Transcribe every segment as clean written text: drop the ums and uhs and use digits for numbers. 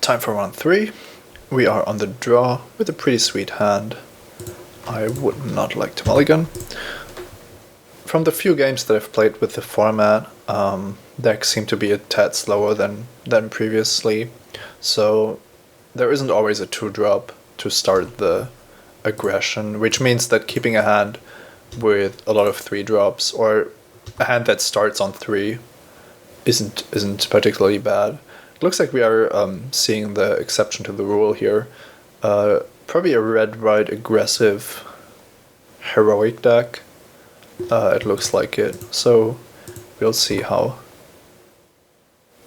Time for round 3. We are on the draw with a pretty sweet hand. I would not like to mulligan. From the few games that I've played with the format, decks seem to be a tad slower than previously, so there isn't always a 2-drop to start the aggression, which means that keeping a hand with a lot of 3-drops or a hand that starts on 3 isn't particularly bad. It looks like we are seeing the exception to the rule here. Probably a red-white aggressive heroic deck. It looks like it. So we'll see how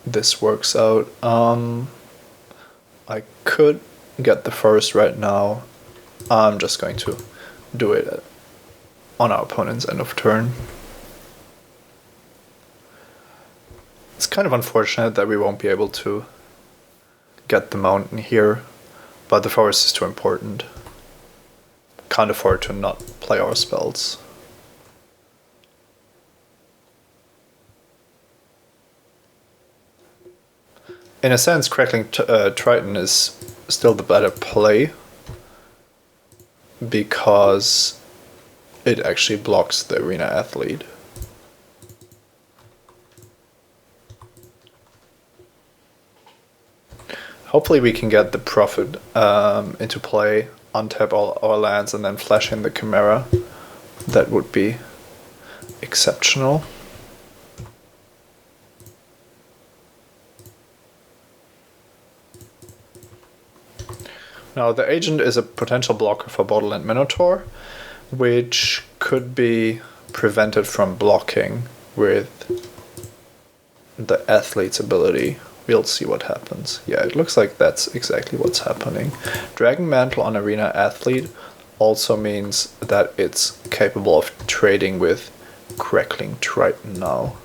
this works out. I could get the first right now. I'm just going to do it on our opponent's end of turn. It's kind of unfortunate that we won't be able to get the mountain here, but the forest is too important. Can't afford to not play our spells. In a sense, Crackling Triton is still the better play, because it actually blocks the Arena Athlete. Hopefully we can get the Prophet into play, untap all our lands, and then flash in the Chimera. That would be exceptional. Now the Agent is a potential blocker for Borderland Minotaur, which could be prevented from blocking with the Athlete's ability. We'll see what happens. Yeah, it looks like that's exactly what's happening. Dragon Mantle on Arena Athlete also means that it's capable of trading with Crackling Triton now.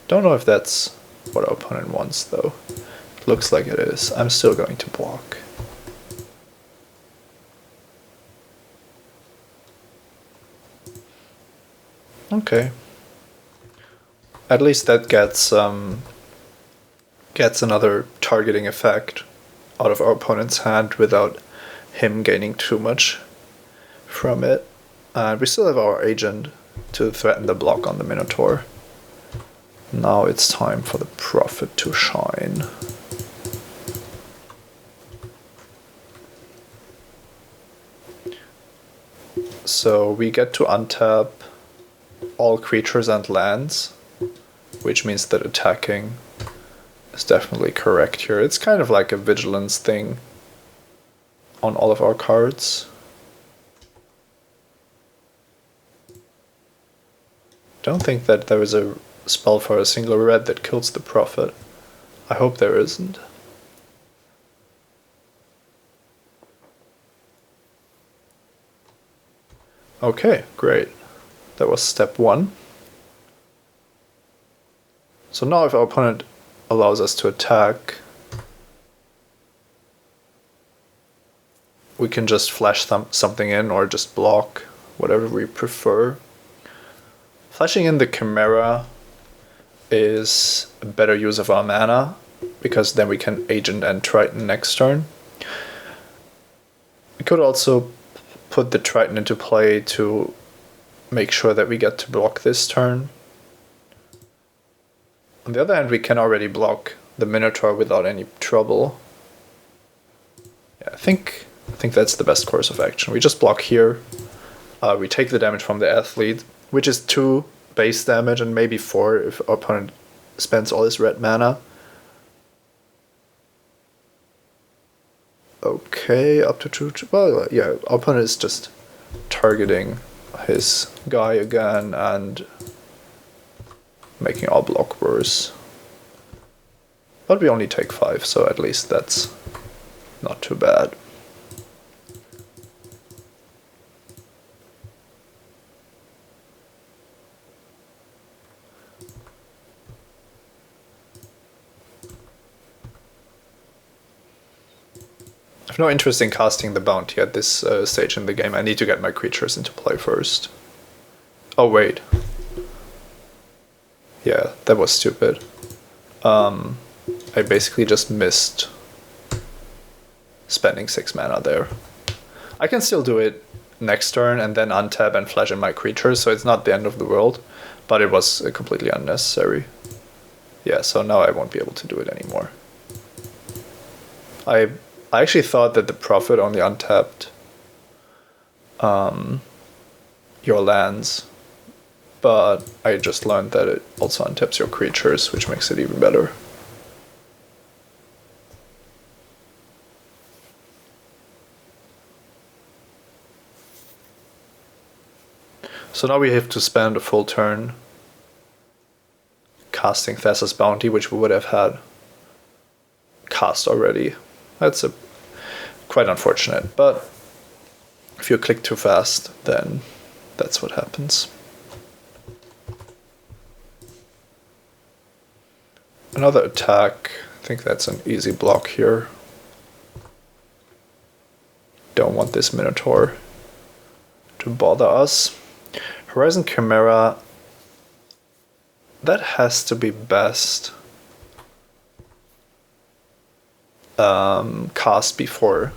Don't know if that's what our opponent wants though. It looks like it is. I'm still going to block. Okay. At least that gets another targeting effect out of our opponent's hand without him gaining too much from it. And we still have our Agent to threaten the block on the Minotaur. Now it's time for the Prophet to shine. So we get to untap all creatures and lands, which means that attacking is definitely correct here. It's kind of like a vigilance thing on all of our cards. Don't think that there is a spell for a single red that kills the Prophet. I hope there isn't. Okay, great. That was step 1. So now if our opponent allows us to attack, we can just flash something in or just block, whatever we prefer. Flashing in the Chimera is a better use of our mana, because then we can Agent and Triton next turn. We could also put the Triton into play to make sure that we get to block this turn. On the other hand, we can already block the Minotaur without any trouble. Yeah, I think that's the best course of action. We just block here. We take the damage from the Athlete, which is 2 base damage and maybe 4 if our opponent spends all his red mana. Okay, up to 2. Well, yeah, our opponent is just targeting his guy again and making our block worse. But we only take 5, so at least that's not too bad. I have no interest in casting the bounty at this stage in the game. I need to get my creatures into play first. Oh wait. Yeah, that was stupid. I basically just missed spending 6 mana there. I can still do it next turn and then untap and flash in my creatures, so it's not the end of the world, but it was completely unnecessary. Yeah, so now I won't be able to do it anymore. I actually thought that the Prophet only untapped your lands, but I just learned that it also untaps your creatures, which makes it even better. So now we have to spend a full turn casting Thassa's Bounty, which we would have had cast already. That's quite unfortunate, but if you click too fast, then that's what happens. Another attack. I think that's an easy block here. Don't want this Minotaur to bother us. Horizon Chimera, that has to be best cast before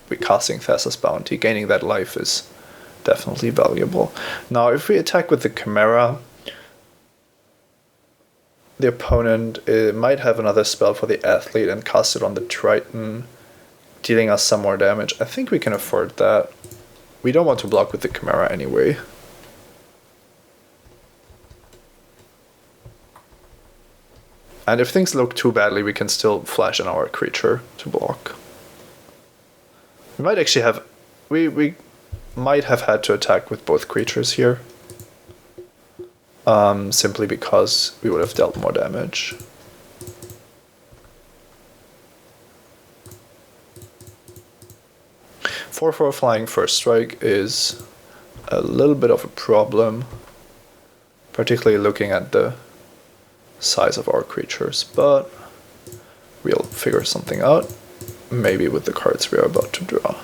we casting Thassa's Bounty. Gaining that life is definitely valuable. Now if we attack with the Chimera, the opponent might have another spell for the Athlete and cast it on the Triton, dealing us some more damage. I think we can afford that. We don't want to block with the Chimera anyway. And if things look too badly, we can still flash in our creature to block. We might actually have... We might have had to attack with both creatures here. Simply because we would have dealt more damage. For flying first strike is a little bit of a problem, particularly looking at the size of our creatures, but we'll figure something out, maybe with the cards we are about to draw.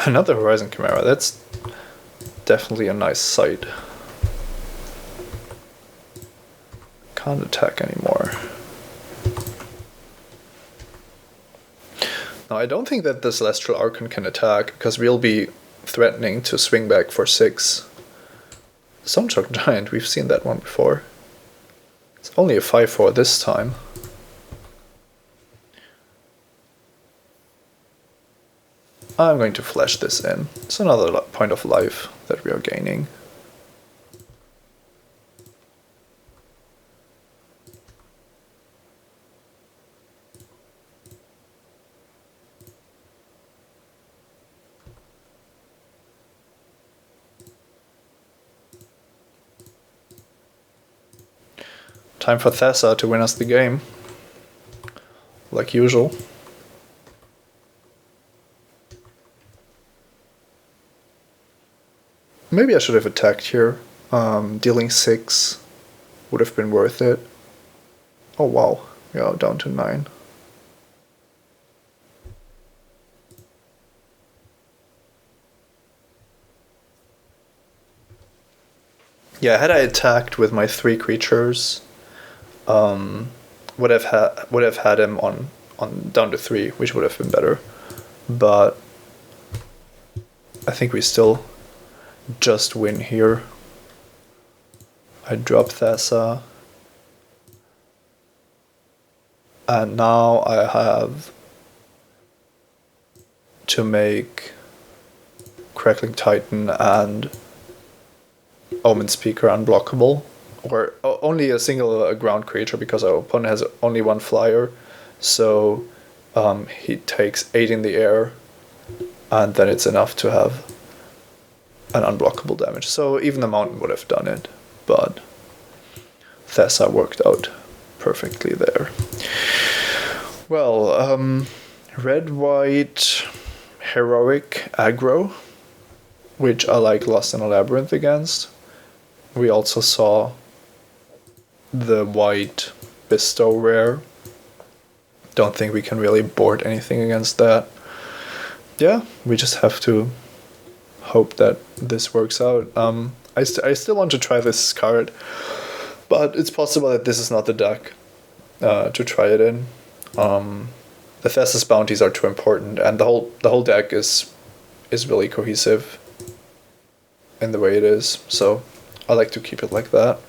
Another Horizon Chimera, that's definitely a nice sight. Can't attack anymore. Now I don't think that the Celestial Archon can attack, because we'll be threatening to swing back for 6. Stonechoke Giant, we've seen that one before. It's only a 5/4 this time. I'm going to flash this in. It's another point of life that we are gaining. Time for Thassa to win us the game, like usual. Maybe I should have attacked here. Dealing 6 would have been worth it. Oh wow, yeah, down to 9. Yeah, had I attacked with my 3 creatures, would have had him on down to 3, which would have been better. But I think we still just win here. I drop Thassa, and now I have to make Crackling Titan and Omen Speaker unblockable, or only a single ground creature, because our opponent has only 1 flyer, so he takes 8 in the air, and then it's enough to have an unblockable damage. So even the mountain would have done it, but Thassa worked out perfectly there. Well, red-white heroic aggro, which I like Lost in a Labyrinth against. We also saw the white bestow rare. Don't think we can really board anything against that. Yeah, we just have to hope that this works out. I still want to try this card, but it's possible that this is not the deck to try it in. The Thessus bounties are too important, and the whole deck is really cohesive in the way it is. So I like to keep it like that.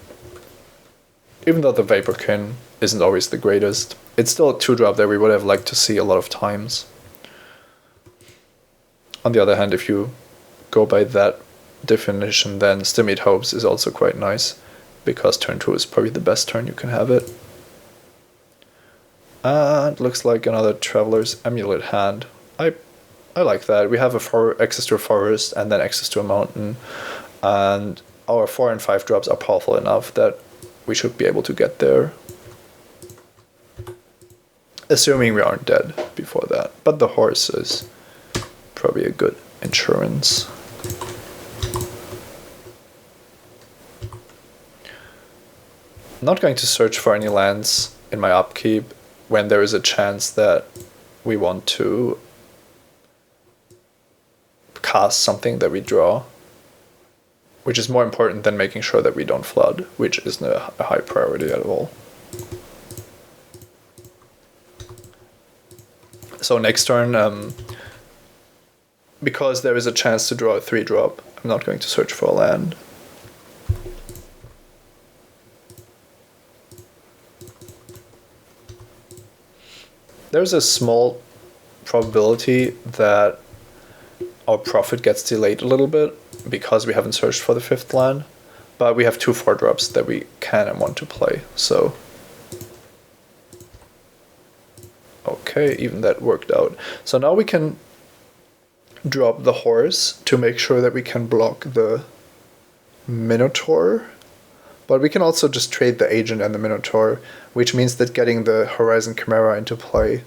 Even though the Vaporkin isn't always the greatest, it's still a 2-drop that we would have liked to see a lot of times. On the other hand, if you go by that definition, then Stymied Hopes is also quite nice, because turn 2 is probably the best turn you can have it. And looks like another Traveler's Amulet hand. I like that. We have access to a forest and then access to a mountain, and our 4 and 5 drops are powerful enough that we should be able to get there. Assuming we aren't dead before that. But the horse is probably a good insurance. I'm not going to search for any lands in my upkeep when there is a chance that we want to cast something that we draw, which is more important than making sure that we don't flood, which isn't a high priority at all. So next turn, because there is a chance to draw a 3-drop, I'm not going to search for a land. There's a small probability that our profit gets delayed a little bit because we haven't searched for the 5th land, but we have 2 4-drops that we can and want to play, so okay, even that worked out. So now we can drop the horse to make sure that we can block the Minotaur, but we can also just trade the agent and the Minotaur, which means that getting the Horizon Chimera into play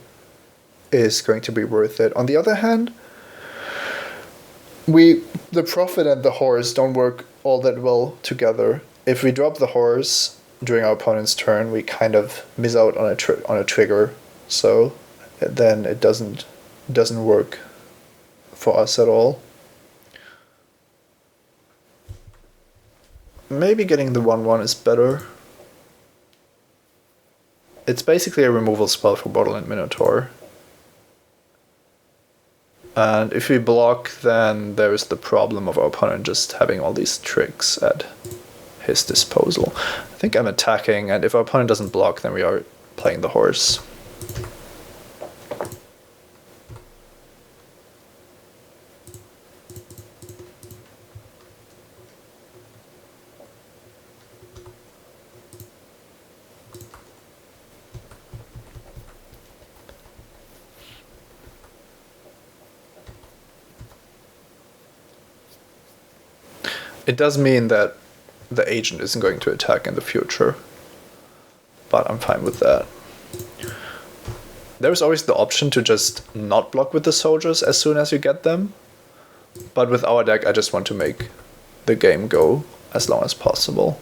is going to be worth it. On the other hand, the Prophet and the horse don't work all that well together. If we drop the horse during our opponent's turn, we kind of miss out on a trigger, so then it doesn't work for us at all. Maybe getting the 1/1 is better. It's basically a removal spell for Borderland Minotaur. And if we block, then there is the problem of our opponent just having all these tricks at his disposal. I think I'm attacking, and if our opponent doesn't block, then we are playing the horse. It does mean that the agent isn't going to attack in the future, but I'm fine with that. There's always the option to just not block with the soldiers as soon as you get them, but with our deck I just want to make the game go as long as possible.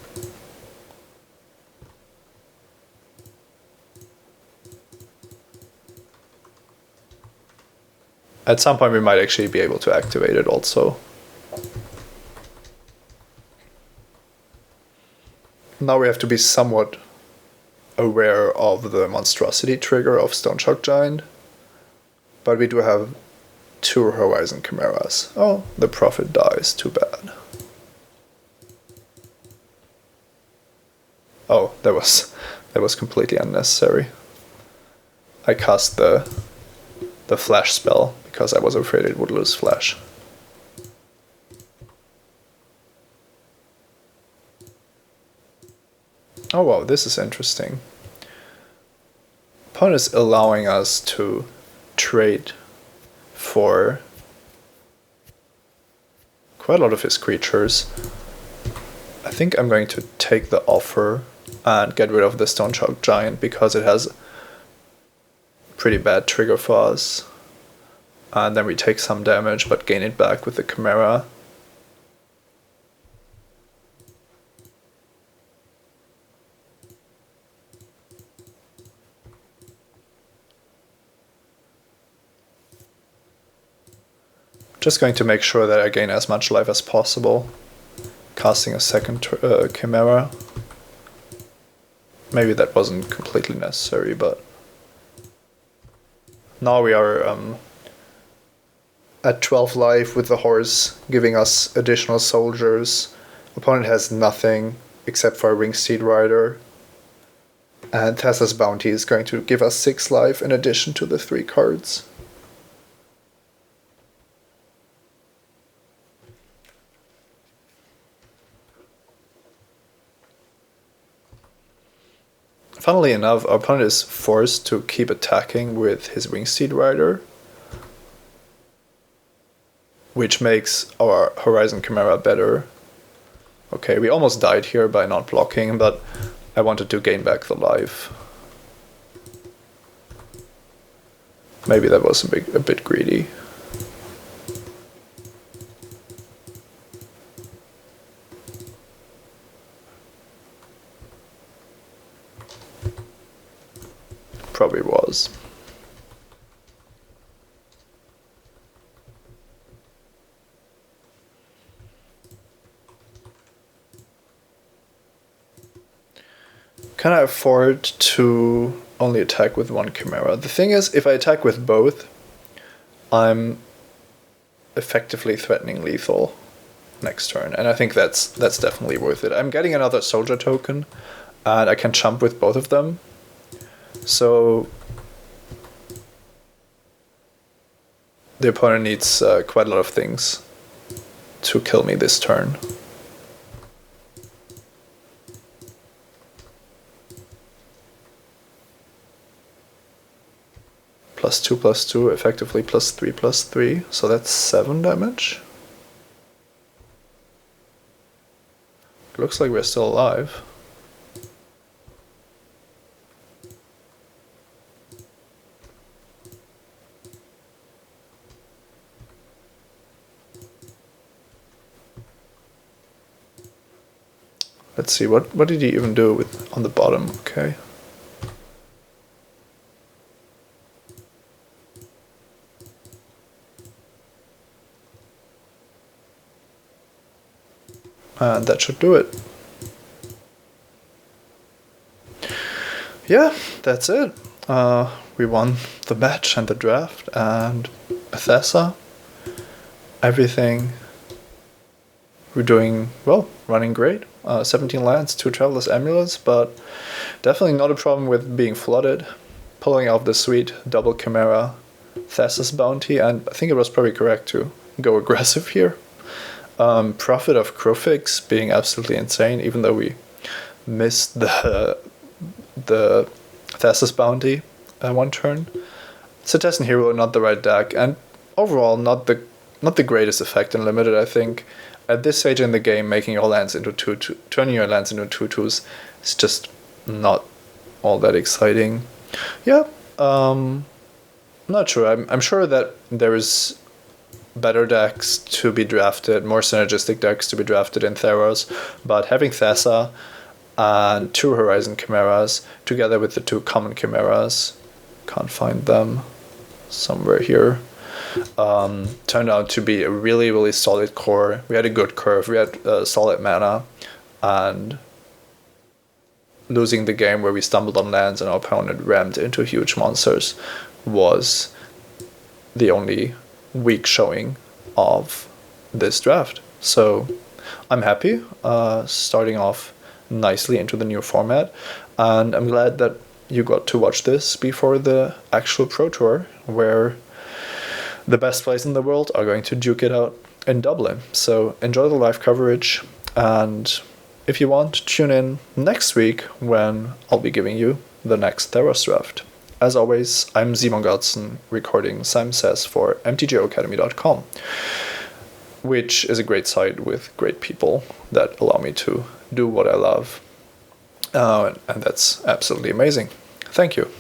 At some point we might actually be able to activate it also. Now we have to be somewhat aware of the monstrosity trigger of Stone Shock Giant, but we do have 2 Horizon Chimeras. Oh, the Prophet dies, too bad. Oh, that was completely unnecessary. I cast the flash spell because I was afraid it would lose flash. Oh wow, this is interesting. Opponent is allowing us to trade for quite a lot of his creatures. I think I'm going to take the offer and get rid of the Stone Shock Giant because it has pretty bad trigger for us. And then we take some damage but gain it back with the Chimera. Just going to make sure that I gain as much life as possible. casting a second Chimera. Maybe that wasn't completely necessary, but now we are at 12 life with the horse, giving us additional soldiers. Opponent has nothing except for a Wingsteed Rider. And Tessa's Bounty is going to give us 6 life in addition to the 3 cards. Funnily enough, our opponent is forced to keep attacking with his Wingsteed Rider, which makes our Horizon Chimera better. Okay, we almost died here by not blocking, but I wanted to gain back the life. Maybe that was a bit greedy. Probably was. Can I afford to only attack with 1 Chimera? The thing is, if I attack with both, I'm effectively threatening lethal next turn, and I think that's definitely worth it. I'm getting another soldier token, and I can jump with both of them. So the opponent needs quite a lot of things to kill me this turn. +2/+2, effectively +3/+3, so that's 7 damage. Looks like we're still alive. Let's see, what did he even do with on the bottom? Okay. And that should do it. Yeah, that's it. We won the match and the draft, and Bethesda. Everything we're doing well, running great. 17 lands, 2 Traveler's Amulets, but definitely not a problem with being flooded. Pulling off the sweet double Chimera, Thassa's Bounty, and I think it was probably correct to go aggressive here. Profit of Kruphix being absolutely insane, even though we missed the Thassa's Bounty 1 turn. Citizen Hero, not the right deck, and overall not the greatest effect in Limited, I think. At this stage in the game, making your lands into turning your lands into 2/2s is just not all that exciting. Yeah, I'm not sure. I'm sure that there is better decks to be drafted, more synergistic decks to be drafted in Theros, but having Thassa and 2 Horizon Chimeras together with the 2 common Chimeras, can't find them, somewhere here, turned out to be a really, really solid core. We had a good curve, we had solid mana, and losing the game where we stumbled on lands and our opponent rammed into huge monsters was the only weak showing of this draft. So I'm happy, starting off nicely into the new format, and I'm glad that you got to watch this before the actual Pro Tour, where the best players in the world are going to duke it out in Dublin. So enjoy the live coverage, and if you want, tune in next week when I'll be giving you the next Theros draft. As always, I'm Simon Gotson, recording Simon Says for mtgoacademy.com, which is a great site with great people that allow me to do what I love. And that's absolutely amazing. Thank you.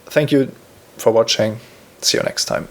Thank you for watching. See you next time.